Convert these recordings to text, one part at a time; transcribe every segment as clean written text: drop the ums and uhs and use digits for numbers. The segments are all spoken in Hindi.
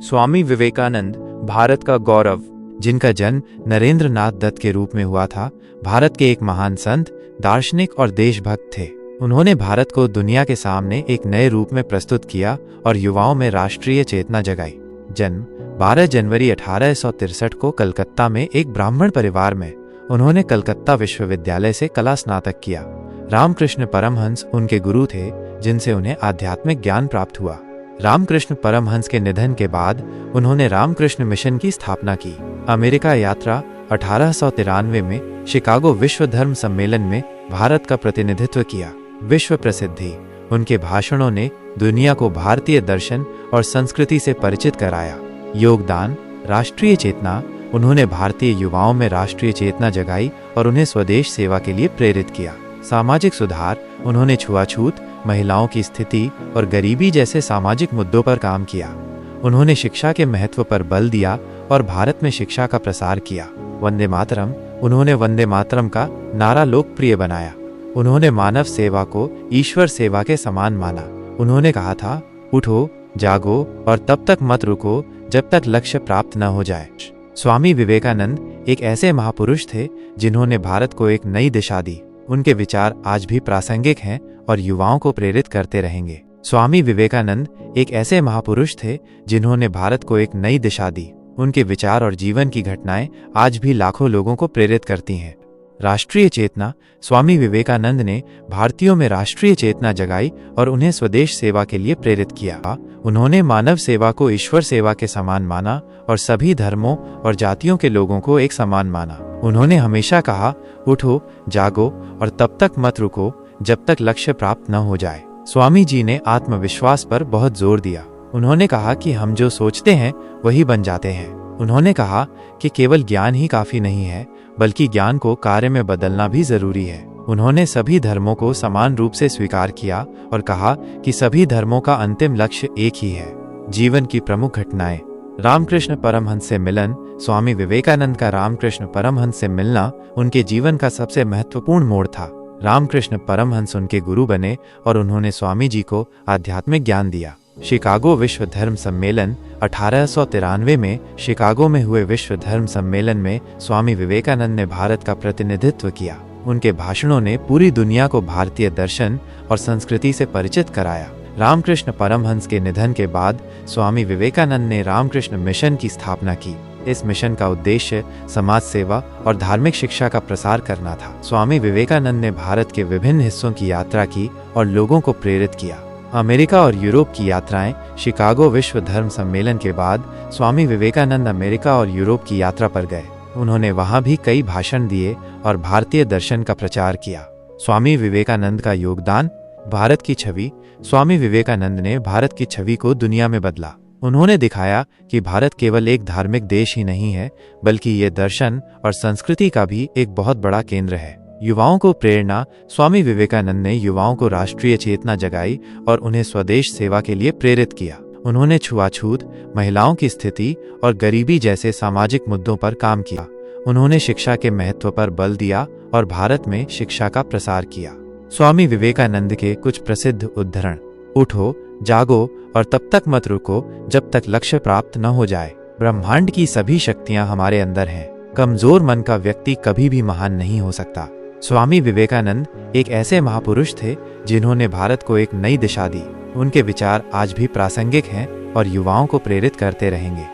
स्वामी विवेकानंद भारत का गौरव, जिनका जन्म नरेंद्र नाथ दत्त के रूप में हुआ था, भारत के एक महान संत, दार्शनिक और देशभक्त थे। उन्होंने भारत को दुनिया के सामने एक नए रूप में प्रस्तुत किया और युवाओं में राष्ट्रीय चेतना जगाई। जन्म 12 जनवरी 1863 को कलकत्ता में एक ब्राह्मण परिवार में। उन्होंने कलकत्ता विश्वविद्यालय से कला स्नातक किया। रामकृष्ण परमहंस उनके गुरु थे, जिनसे उन्हें आध्यात्मिक ज्ञान प्राप्त हुआ। रामकृष्ण परमहंस के निधन के बाद उन्होंने रामकृष्ण मिशन की स्थापना की। अमेरिका यात्रा 1893 में शिकागो विश्व धर्म सम्मेलन में भारत का प्रतिनिधित्व किया। विश्व प्रसिद्धि उनके भाषणों ने दुनिया को भारतीय दर्शन और संस्कृति से परिचित कराया। योगदान राष्ट्रीय चेतना, उन्होंने भारतीय युवाओं में राष्ट्रीय चेतना जगाई और उन्हें स्वदेश सेवा के लिए प्रेरित किया। सामाजिक सुधार, उन्होंने छुआछूत, महिलाओं की स्थिति और गरीबी जैसे सामाजिक मुद्दों पर काम किया। उन्होंने शिक्षा के महत्व पर बल दिया और भारत में शिक्षा का प्रसार किया। वंदे मातरम, उन्होंने वंदे मातरम का नारा लोकप्रिय बनाया। उन्होंने मानव सेवा को ईश्वर सेवा के समान माना। उन्होंने कहा था, उठो, जागो और तब तक मत रुको जब तक लक्ष्य प्राप्त न हो जाए। स्वामी विवेकानंद एक ऐसे महापुरुष थे जिन्होंने भारत को एक नई दिशा दी। उनके विचार आज भी प्रासंगिक हैं और युवाओं को प्रेरित करते रहेंगे। स्वामी विवेकानंद एक ऐसे महापुरुष थे जिन्होंने भारत को एक नई दिशा दी। उनके विचार और जीवन की घटनाएं आज भी लाखों लोगों को प्रेरित करती हैं। राष्ट्रीय चेतना, स्वामी विवेकानंद ने भारतीयों में राष्ट्रीय चेतना जगाई और उन्हें स्वदेश सेवा के लिए प्रेरित किया। उन्होंने मानव सेवा को ईश्वर सेवा के समान माना और सभी धर्मों और जातियों के लोगों को एक समान माना। उन्होंने हमेशा कहा, उठो, जागो और तब तक मत रुको जब तक लक्ष्य प्राप्त न हो जाए। स्वामी जी ने आत्मविश्वास पर बहुत जोर दिया। उन्होंने कहा कि हम जो सोचते हैं वही बन जाते हैं। उन्होंने कहा कि केवल ज्ञान ही काफी नहीं है, बल्कि ज्ञान को कार्य में बदलना भी जरूरी है। उन्होंने सभी धर्मों को समान रूप से स्वीकार किया और कहा कि सभी धर्मों का अंतिम लक्ष्य एक ही है। जीवन की प्रमुख घटनाएं। रामकृष्ण परमहंस से मिलन। स्वामी विवेकानंद का रामकृष्ण परमहंस से मिलना उनके जीवन का सबसे महत्वपूर्ण मोड़ था। रामकृष्ण परमहंस उनके गुरु बने और उन्होंने स्वामी जी को आध्यात्मिक ज्ञान दिया। शिकागो विश्व धर्म सम्मेलन 1893 में शिकागो में हुए विश्व धर्म सम्मेलन में स्वामी विवेकानंद ने भारत का प्रतिनिधित्व किया। उनके भाषणों ने पूरी दुनिया को भारतीय दर्शन और संस्कृति से परिचित कराया। रामकृष्ण परमहंस के निधन के बाद स्वामी विवेकानंद ने रामकृष्ण मिशन की स्थापना की। इस मिशन का उद्देश्य समाज सेवा और धार्मिक शिक्षा का प्रसार करना था। स्वामी विवेकानंद ने भारत के विभिन्न हिस्सों की यात्रा की और लोगों को प्रेरित किया। अमेरिका और यूरोप की यात्राएं। शिकागो विश्व धर्म सम्मेलन के बाद स्वामी विवेकानंद अमेरिका और यूरोप की यात्रा पर गए। उन्होंने वहां भी कई भाषण दिए और भारतीय दर्शन का प्रचार किया। स्वामी विवेकानंद का योगदान। भारत की छवि। स्वामी विवेकानंद ने भारत की छवि को दुनिया में बदला। उन्होंने दिखाया कि भारत केवल एक धार्मिक देश ही नहीं है, बल्कि ये दर्शन और संस्कृति का भी एक बहुत बड़ा केंद्र है। युवाओं को प्रेरणा। स्वामी विवेकानंद ने युवाओं को राष्ट्रीय चेतना जगाई और उन्हें स्वदेश सेवा के लिए प्रेरित किया। उन्होंने छुआछूत, महिलाओं की स्थिति और गरीबी जैसे सामाजिक मुद्दों पर काम किया। उन्होंने शिक्षा के महत्व पर बल दिया और भारत में शिक्षा का प्रसार किया। स्वामी विवेकानंद के कुछ प्रसिद्ध उद्धरण। उठो, जागो और तब तक मत रुको जब तक लक्ष्य प्राप्त न हो जाए। ब्रह्मांड की सभी शक्तियां हमारे अंदर हैं। कमजोर मन का व्यक्ति कभी भी महान नहीं हो सकता। स्वामी विवेकानंद एक ऐसे महापुरुष थे जिन्होंने भारत को एक नई दिशा दी। उनके विचार आज भी प्रासंगिक हैं और युवाओं को प्रेरित करते रहेंगे।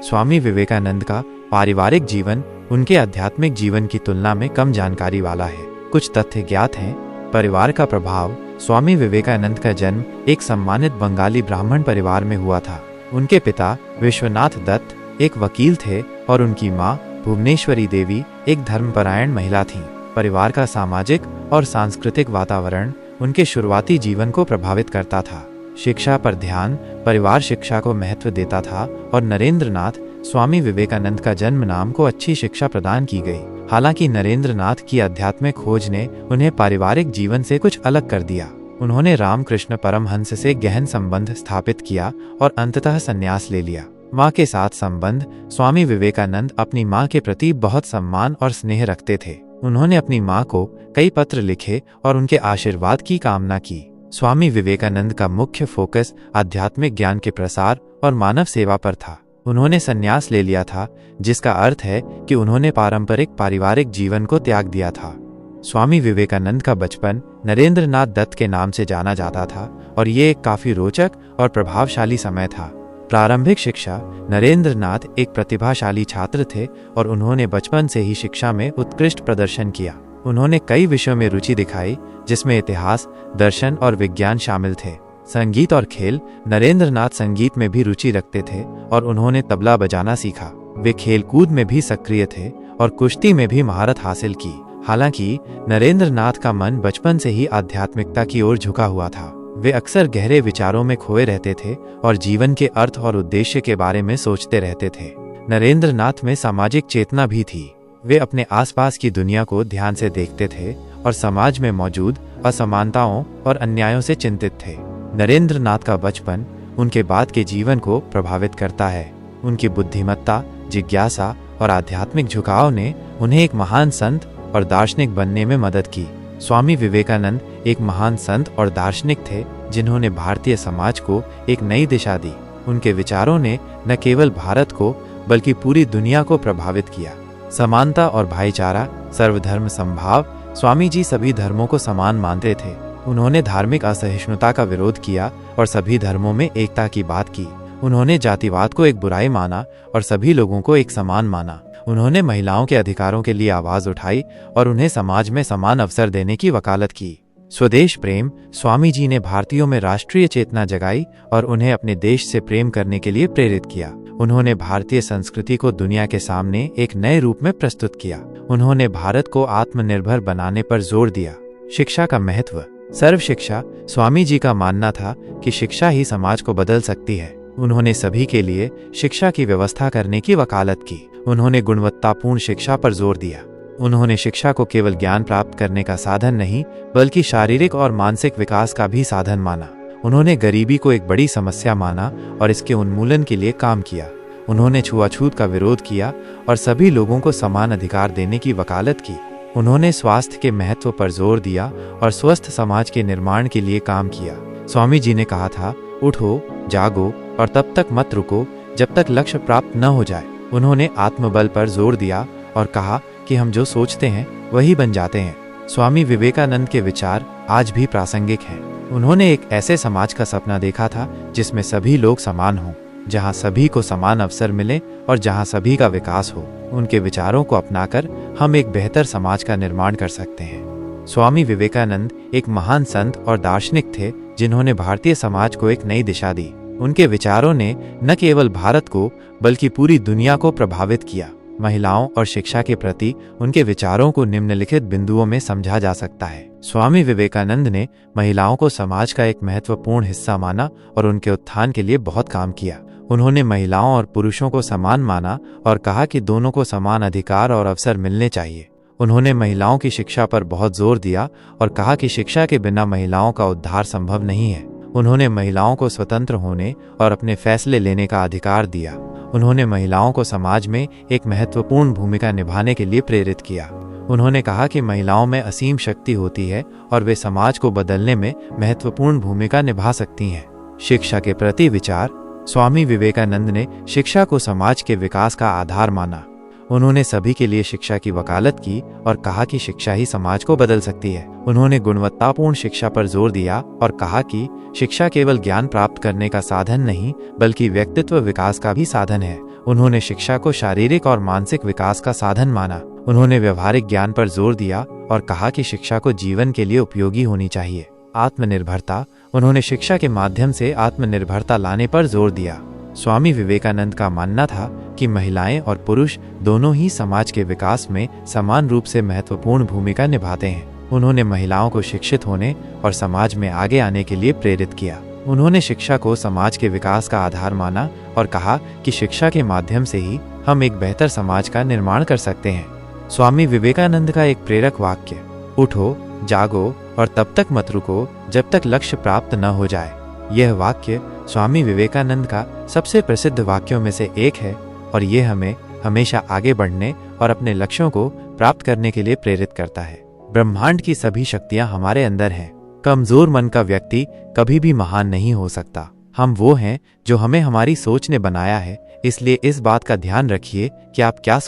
स्वामी विवेकानंद का पारिवारिक जीवन उनके आध्यात्मिक जीवन की तुलना में कम जानकारी वाला है। कुछ तथ्य ज्ञात हैं। परिवार का प्रभाव। स्वामी विवेकानंद का जन्म एक सम्मानित बंगाली ब्राह्मण परिवार में हुआ था। उनके पिता विश्वनाथ दत्त एक वकील थे और उनकी मां भुवनेश्वरी देवी एक धर्मपरायण महिला थीं। परिवार का सामाजिक और सांस्कृतिक वातावरण उनके शुरुआती जीवन को प्रभावित करता था। शिक्षा पर ध्यान। परिवार शिक्षा को महत्व देता था और नरेंद्र नाथ, स्वामी विवेकानंद का जन्म नाम को अच्छी शिक्षा प्रदान की गई। हालांकि नरेंद्र नाथ की आध्यात्मिक खोज ने उन्हें पारिवारिक जीवन से कुछ अलग कर दिया। उन्होंने रामकृष्ण परमहंस से गहन संबंध स्थापित किया और अंततः संन्यास ले लिया। माँ के साथ संबंध। स्वामी विवेकानंद अपनी माँ के प्रति बहुत सम्मान और स्नेह रखते थे। उन्होंने अपनी माँ को कई पत्र लिखे और उनके आशीर्वाद की कामना की। स्वामी विवेकानंद का मुख्य फोकस आध्यात्मिक ज्ञान के प्रसार और मानव सेवा पर था। उन्होंने संन्यास ले लिया था, जिसका अर्थ है कि उन्होंने पारंपरिक पारिवारिक जीवन को त्याग दिया था। स्वामी विवेकानंद का बचपन नरेंद्र नाथ दत्त के नाम से जाना जाता था और ये एक काफी रोचक और प्रभावशाली समय था। प्रारंभिक शिक्षा नरेंद्र नाथ एक प्रतिभाशाली छात्र थे और उन्होंने बचपन से ही शिक्षा में उत्कृष्ट प्रदर्शन किया। उन्होंने कई विषयों में रुचि दिखाई, जिसमें इतिहास, दर्शन और विज्ञान शामिल थे। संगीत और खेल नरेंद्र नाथ संगीत में भी रुचि रखते थे और उन्होंने तबला बजाना सीखा। वे खेलकूद में भी सक्रिय थे और कुश्ती में भी महारत हासिल की। हालांकि नरेंद्र नाथ का मन बचपन से ही आध्यात्मिकता की ओर झुका हुआ था। वे अक्सर गहरे विचारों में खोए रहते थे और जीवन के अर्थ और उद्देश्य के बारे में सोचते रहते थे। नरेंद्र नाथ में सामाजिक चेतना भी थी। वे अपने आसपास की दुनिया को ध्यान से देखते थे और समाज में मौजूद असमानताओं और अन्यायों से चिंतित थे। नरेंद्र नाथ का बचपन उनके बाद के जीवन को प्रभावित करता है। उनकी बुद्धिमत्ता, जिज्ञासा और आध्यात्मिक झुकाव ने उन्हें एक महान संत और दार्शनिक बनने में मदद की। स्वामी विवेकानंद एक महान संत और दार्शनिक थे, जिन्होंने भारतीय समाज को एक नई दिशा दी। उनके विचारों ने न केवल भारत को बल्कि पूरी दुनिया को प्रभावित किया। समानता और भाईचारा, सर्वधर्म समभाव। स्वामी जी सभी धर्मों को समान मानते थे। उन्होंने धार्मिक असहिष्णुता का विरोध किया और सभी धर्मों में एकता की बात की। उन्होंने जातिवाद को एक बुराई माना और सभी लोगों को एक समान माना। उन्होंने महिलाओं के अधिकारों के लिए आवाज उठाई और उन्हें समाज में समान अवसर देने की वकालत की। स्वदेश प्रेम। स्वामी जी ने भारतीयों में राष्ट्रीय चेतना जगाई और उन्हें अपने देश से प्रेम करने के लिए प्रेरित किया। उन्होंने भारतीय संस्कृति को दुनिया के सामने एक नए रूप में प्रस्तुत किया। उन्होंने भारत को आत्मनिर्भर बनाने पर जोर दिया। शिक्षा का महत्व। सर्व शिक्षा। स्वामी जी का मानना था कि शिक्षा ही समाज को बदल सकती है। उन्होंने सभी के लिए शिक्षा की व्यवस्था करने की वकालत की। उन्होंने गुणवत्तापूर्ण शिक्षा पर जोर दिया। उन्होंने शिक्षा को केवल ज्ञान प्राप्त करने का साधन नहीं, बल्कि शारीरिक और मानसिक विकास का भी साधन माना। उन्होंने गरीबी को एक बड़ी समस्या माना और इसके उन्मूलन के लिए काम किया। उन्होंने छुआछूत का विरोध किया और सभी लोगों को समान अधिकार देने की वकालत की। उन्होंने स्वास्थ्य के महत्व पर जोर दिया और स्वस्थ समाज के निर्माण के लिए काम किया। स्वामी जी ने कहा था, उठो, जागो और तब तक मत रुको जब तक लक्ष्य प्राप्त न हो जाए। उन्होंने आत्मबल पर जोर दिया और कहा कि हम जो सोचते हैं वही बन जाते हैं। स्वामी विवेकानंद के विचार आज भी प्रासंगिक हैं। उन्होंने एक ऐसे समाज का सपना देखा था जिसमें सभी लोग समान हों, जहां सभी को समान अवसर मिले और जहां सभी का विकास हो। उनके विचारों को अपनाकर हम एक बेहतर समाज का निर्माण कर सकते हैं। स्वामी विवेकानंद एक महान संत और दार्शनिक थे, जिन्होंने भारतीय समाज को एक नई दिशा दी। उनके विचारों ने न केवल भारत को बल्कि पूरी दुनिया को प्रभावित किया। महिलाओं और शिक्षा के प्रति उनके विचारों को निम्नलिखित बिंदुओं में समझा जा सकता है। स्वामी विवेकानंद ने महिलाओं को समाज का एक महत्वपूर्ण हिस्सा माना और उनके उत्थान के लिए बहुत काम किया। उन्होंने महिलाओं और पुरुषों को समान माना और कहा कि दोनों को समान अधिकार और अवसर मिलने चाहिए। उन्होंने महिलाओं की शिक्षा पर बहुत जोर दिया और कहा कि शिक्षा के बिना महिलाओं का उद्धार संभव नहीं है। उन्होंने महिलाओं को स्वतंत्र होने और अपने फैसले लेने का अधिकार दिया। उन्होंने महिलाओं को समाज में एक महत्वपूर्ण भूमिका निभाने के लिए प्रेरित किया। उन्होंने कहा कि महिलाओं में असीम शक्ति होती है और वे समाज को बदलने में महत्वपूर्ण भूमिका निभा सकती हैं। शिक्षा के प्रति विचार। स्वामी विवेकानंद ने शिक्षा को समाज के विकास का आधार माना। उन्होंने सभी के लिए शिक्षा की वकालत की और कहा कि शिक्षा ही समाज को बदल सकती है। उन्होंने गुणवत्तापूर्ण शिक्षा पर जोर दिया और कहा कि शिक्षा केवल ज्ञान प्राप्त करने का साधन नहीं, बल्कि व्यक्तित्व विकास का भी साधन है। उन्होंने शिक्षा को शारीरिक और मानसिक विकास का साधन माना। उन्होंने व्यवहारिक ज्ञान पर जोर दिया और कहा कि शिक्षा को जीवन के लिए उपयोगी होनी चाहिए। आत्मनिर्भरता। उन्होंने शिक्षा के माध्यम से आत्मनिर्भरता लाने पर जोर दिया। स्वामी विवेकानंद का मानना था कि महिलाएं और पुरुष दोनों ही समाज के विकास में समान रूप से महत्वपूर्ण भूमिका निभाते हैं। उन्होंने महिलाओं को शिक्षित होने और समाज में आगे आने के लिए प्रेरित किया। उन्होंने शिक्षा को समाज के विकास का आधार माना और कहा कि शिक्षा के माध्यम से ही हम एक बेहतर समाज का निर्माण कर सकते हैं। स्वामी विवेकानंद का एक प्रेरक वाक्य, उठो, जागो और तब तक मत रुको जब तक लक्ष्य प्राप्त न हो जाए। यह वाक्य स्वामी विवेकानंद का सबसे प्रसिद्ध वाक्यों में से एक है और ये हमें हमेशा आगे बढ़ने और अपने लक्ष्यों को प्राप्त करने के लिए प्रेरित करता है। ब्रह्मांड की सभी शक्तियां हमारे अंदर हैं। कमजोर मन का व्यक्ति कभी भी महान नहीं हो सकता। हम वो हैं जो हमें हमारी सोच ने बनाया है, इसलिए इस बात का ध्यान रखिए कि आप क्या